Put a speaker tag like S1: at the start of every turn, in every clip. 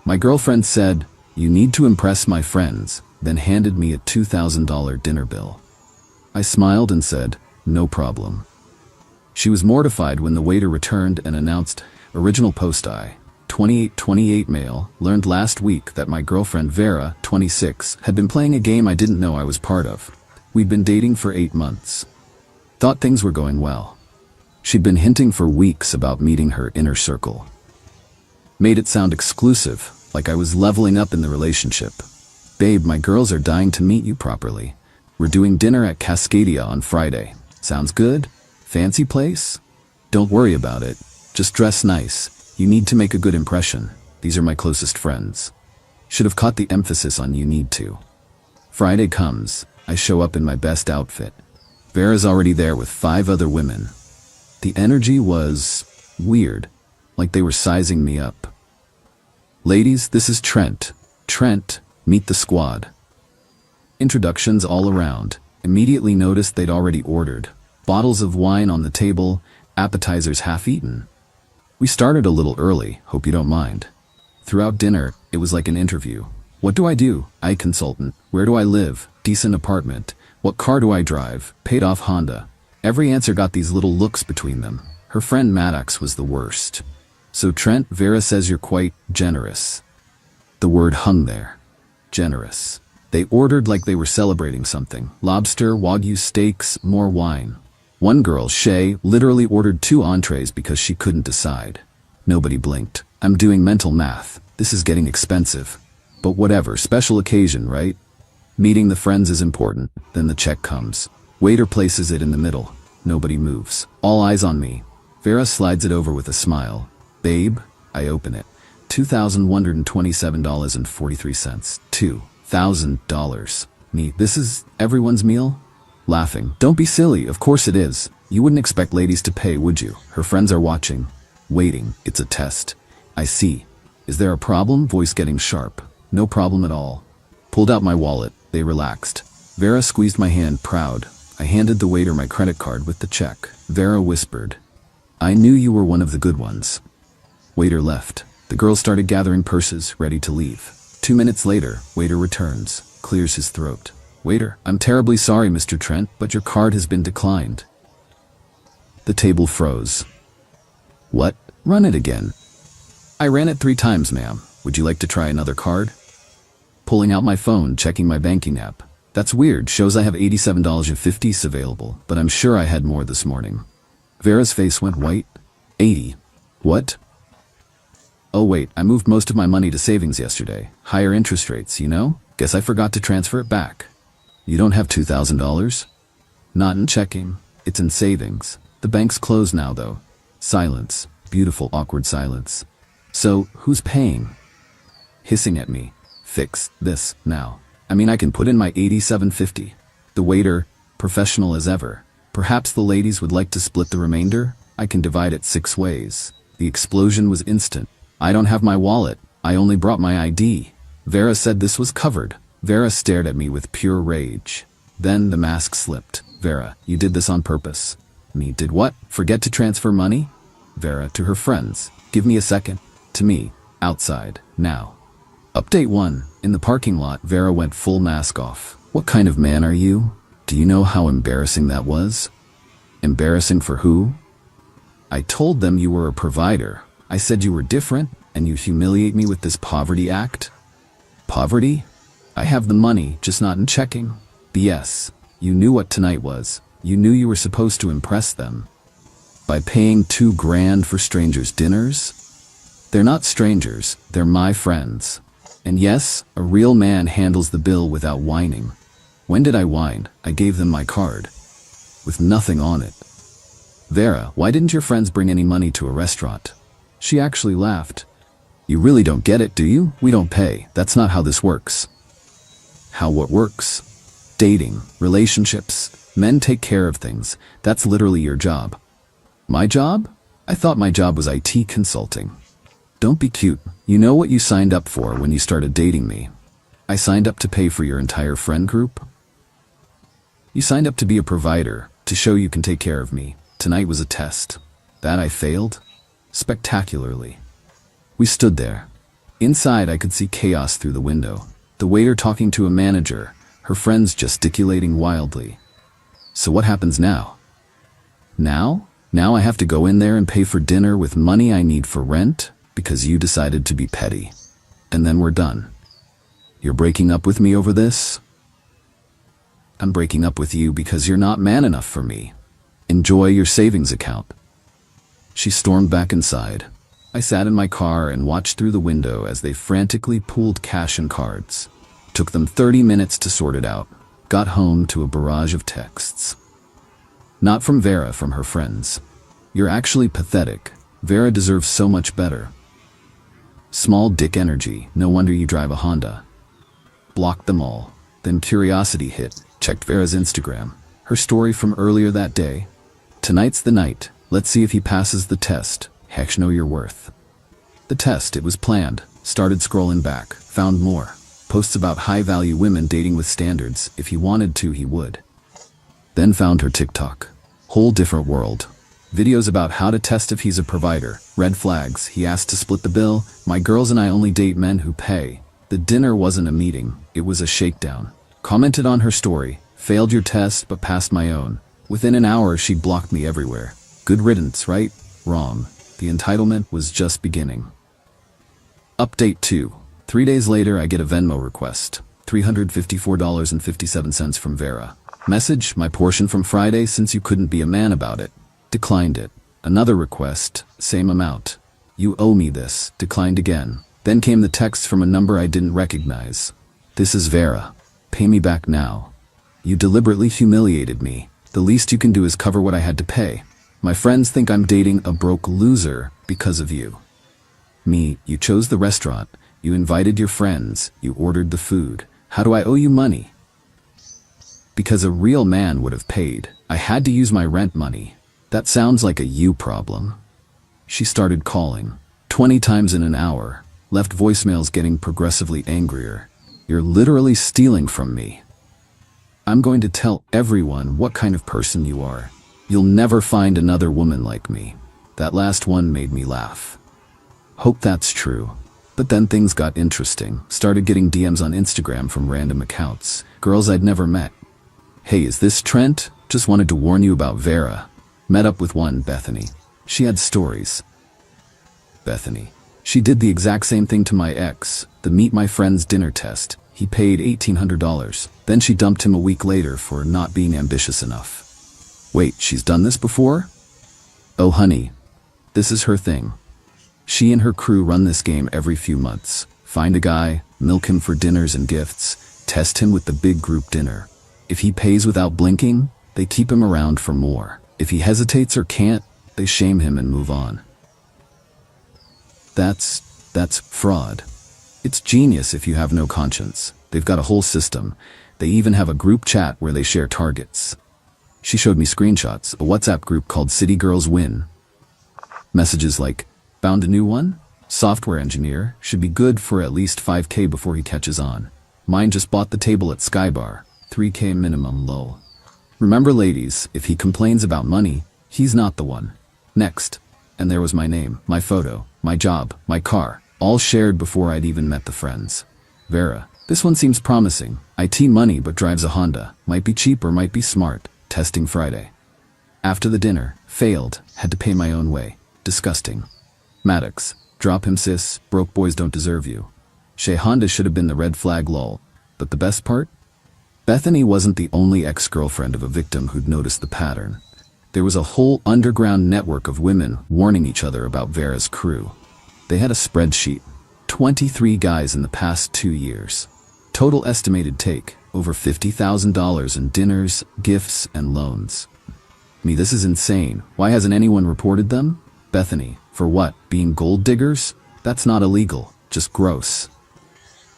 S1: My girlfriend said, "You need to impress my friends," then handed me a $2,000 dinner bill. I smiled and said, "No problem." She was mortified when the waiter returned and announced, "Original post I, 28 male, learned last week that my girlfriend Vera, 26, had been playing a game I didn't know I was part of. We'd been dating for 8 months. Thought things were going well. She'd been hinting for weeks about meeting her inner circle. Made it sound exclusive, like I was leveling up in the relationship. Babe, my girls are dying to meet you properly. We're doing dinner at Cascadia on Friday. Sounds good? Fancy place? Don't worry about it. Just dress nice. You need to make a good impression. These are my closest friends." Should have caught the emphasis on "you need to." Friday comes. I show up in my best outfit. Vera's already there with 5 other women. The energy was weird, like they were sizing me up. "Ladies, this is Trent. Trent, meet the squad." Introductions all around. Immediately noticed they'd already ordered. Bottles of wine on the table, appetizers half-eaten. We started a little early, hope you don't mind. Throughout dinner, it was like an interview. What do I do? I consultant. Where do I live? Decent apartment. What car do I drive? Paid off Honda. Every answer got these little looks between them. Her friend Maddox was the worst. "So Trent, Vera says you're quite generous." The word hung there. Generous. They ordered like they were celebrating something. Lobster, Wagyu steaks, more wine. One girl, Shay, literally ordered 2 entrees because she couldn't decide. Nobody blinked. I'm doing mental math. This is getting expensive. But whatever, special occasion, right? Meeting the friends is important. Then the check comes. Waiter places it in the middle. Nobody moves. All eyes on me. Vera slides it over with a smile. "Babe," I open it. $2,127.43. $2,000. Me, this is everyone's meal? Laughing. "Don't be silly, of course it is. You wouldn't expect ladies to pay, would you? Her friends are watching. Waiting. It's a test." I see. "Is there a problem?" Voice getting sharp. "No problem at all." Pulled out my wallet. They relaxed. Vera squeezed my hand, proud. I handed the waiter my credit card with the check. Vera whispered, "I knew you were one of the good ones." Waiter left. The girls started gathering purses, ready to leave. 2 minutes later, waiter returns, clears his throat. "Waiter, I'm terribly sorry, Mr. Trent, but your card has been declined." The table froze. "What? Run it again." "I ran it 3 times, ma'am. Would you like to try another card?" Pulling out my phone, checking my banking app. "That's weird, shows I have $87.50 available, but I'm sure I had more this morning." Vera's face went white. 80. What? "Oh wait, I moved most of my money to savings yesterday. Higher interest rates, you know? Guess I forgot to transfer it back." "You don't have $2,000? "Not in checking. It's in savings. The bank's closed now, though." Silence. Beautiful, awkward silence. "So, who's paying?" Hissing at me. "Fix this, now. I mean, I can put in my $87.50. The waiter, professional as ever. "Perhaps the ladies would like to split the remainder? I can divide it 6 ways. The explosion was instant. "I don't have my wallet. I only brought my ID. Vera said this was covered." Vera stared at me with pure rage. Then the mask slipped. "Vera, you did this on purpose." Me, "Did what? Forget to transfer money?" Vera, to her friends, "Give me a second." To me, "Outside, now." Update 1. In the parking lot, Vera went full mask off. "What kind of man are you? Do you know how embarrassing that was?" "Embarrassing for who?" "I told them you were a provider. I said you were different, and you humiliate me with this poverty act?" "Poverty? I have the money, just not in checking." "BS. You knew what tonight was. You knew you were supposed to impress them. By paying $2,000 for strangers' dinners?" "They're not strangers, they're my friends. And yes, a real man handles the bill without whining." "When did I whine? I gave them my card. With nothing on it." "Vera, why didn't your friends bring any money to a restaurant?" She actually laughed. "You really don't get it, do you? We don't pay. That's not how this works." "How what works?" "Dating, relationships. Men take care of things. That's literally your job." "My job? I thought my job was IT consulting." "Don't be cute. You know what you signed up for when you started dating me." "I signed up to pay for your entire friend group?" "You signed up to be a provider, to show you can take care of me. Tonight was a test. That I failed? Spectacularly." We stood there. Inside, I could see chaos through the window. The waiter talking to a manager, her friends gesticulating wildly. So what happens now? Now I have to go in there and pay for dinner with money I need for rent because you decided to be petty. And then we're done. You're breaking up with me over this? I'm breaking up with you because you're not man enough for me. Enjoy your savings account. She stormed back inside. I sat in my car and watched through the window as they frantically pooled cash and cards. Took them 30 minutes to sort it out. Got home to a barrage of texts. Not from Vera, from her friends. You're actually pathetic. Vera deserves so much better. Small dick energy, no wonder you drive a Honda. Blocked them all. Then curiosity hit. Checked Vera's Instagram. Her story from earlier that day. Tonight's the night. Let's see if he passes the test. Heck, know your worth. The test, it was planned. Started scrolling back. Found more. Posts about high-value women dating with standards. If he wanted to, he would. Then found her TikTok. Whole different world. Videos about how to test if he's a provider. Red flags. He asked to split the bill. My girls and I only date men who pay. The dinner wasn't a meeting. It was a shakedown. Commented on her story. Failed your test, but passed my own. Within an hour, she'd blocked me everywhere. Good riddance, right? Wrong. The entitlement was just beginning. Update 2. 3 days later, I get a Venmo request. $354.57 from Vera. Message, my portion from Friday since you couldn't be a man about it. Declined it. Another request, same amount. You owe me this. Declined again. Then came the text from a number I didn't recognize. This is Vera. Pay me back now. You deliberately humiliated me. The least you can do is cover what I had to pay. My friends think I'm dating a broke loser because of you. Me, you chose the restaurant. You invited your friends. You ordered the food. How do I owe you money? Because a real man would have paid. I had to use my rent money. That sounds like a you problem. She started calling. 20 times in an hour. Left voicemails getting progressively angrier. You're literally stealing from me. I'm going to tell everyone what kind of person you are. You'll never find another woman like me. That last one made me laugh. Hope that's true. But then things got interesting. Started getting DMs on Instagram from random accounts. Girls I'd never met. Hey, is this Trent? Just wanted to warn you about Vera. Met up with one, Bethany. She had stories. Bethany. She did the exact same thing to my ex, the meet my friend's dinner test. He paid $1,800. Then she dumped him a week later for not being ambitious enough. Wait, she's done this before? Oh honey, this is her thing. She and her crew run this game every few months. Find a guy, milk him for dinners and gifts, test him with the big group dinner. If he pays without blinking, they keep him around for more. If he hesitates or can't, they shame him and move on. That's fraud. It's genius if you have no conscience. They've got a whole system. They even have a group chat where they share targets. She showed me screenshots, a WhatsApp group called City Girls Win. Messages like, found a new one? Software engineer, should be good for at least 5K before he catches on. Mine just bought the table at Skybar, 3K minimum, lol. Remember ladies, if he complains about money, he's not the one. Next. And there was my name, my photo, my job, my car, all shared before I'd even met the friends. Vera, this one seems promising. IT money but drives a Honda. Might be cheap or might be smart. Testing Friday. After the dinner, failed, had to pay my own way. Disgusting. Maddox, drop him sis, broke boys don't deserve you. Shay Honda should have been the red flag lol. But the best part? Bethany wasn't the only ex-girlfriend of a victim who'd noticed the pattern. There was a whole underground network of women warning each other about Vera's crew. They had a spreadsheet. 23 guys in the past 2 years. Total estimated take, over $50,000 in dinners, gifts, and loans. This is insane. Why hasn't anyone reported them? Bethany, for what? Being gold diggers? That's not illegal, just gross.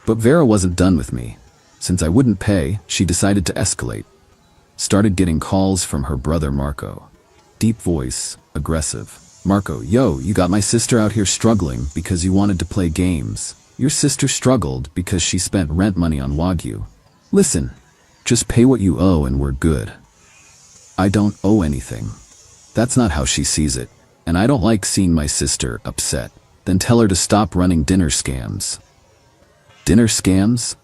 S1: But Vera wasn't done with me. Since I wouldn't pay, she decided to escalate. Started getting calls from her brother Marco. Deep voice, aggressive. Marco, yo, you got my sister out here struggling because you wanted to play games. Your sister struggled because she spent rent money on Wagyu. Listen, just pay what you owe and we're good. I don't owe anything. That's not how she sees it, and I don't like seeing my sister upset. Then tell her to stop running dinner scams. Dinner scams?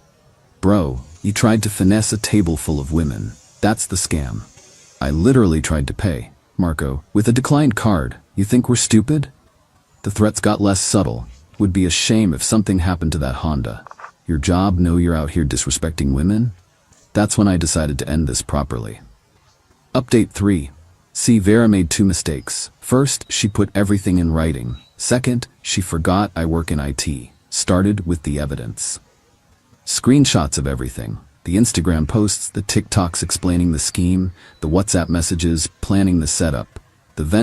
S1: Bro, you tried to finesse a table full of women. That's the scam. I literally tried to pay, Marco, with a declined card. You think we're stupid? The threats got less subtle. Would be a shame if something happened to that Honda. Your job, know you're out here disrespecting women? That's when I decided to end this properly. Update 3. See, Vera made 2 mistakes. First, she put everything in writing. Second, she forgot I work in IT. Started with the evidence. Screenshots of everything. The Instagram posts, the TikToks explaining the scheme, the WhatsApp messages, planning the setup. The vendor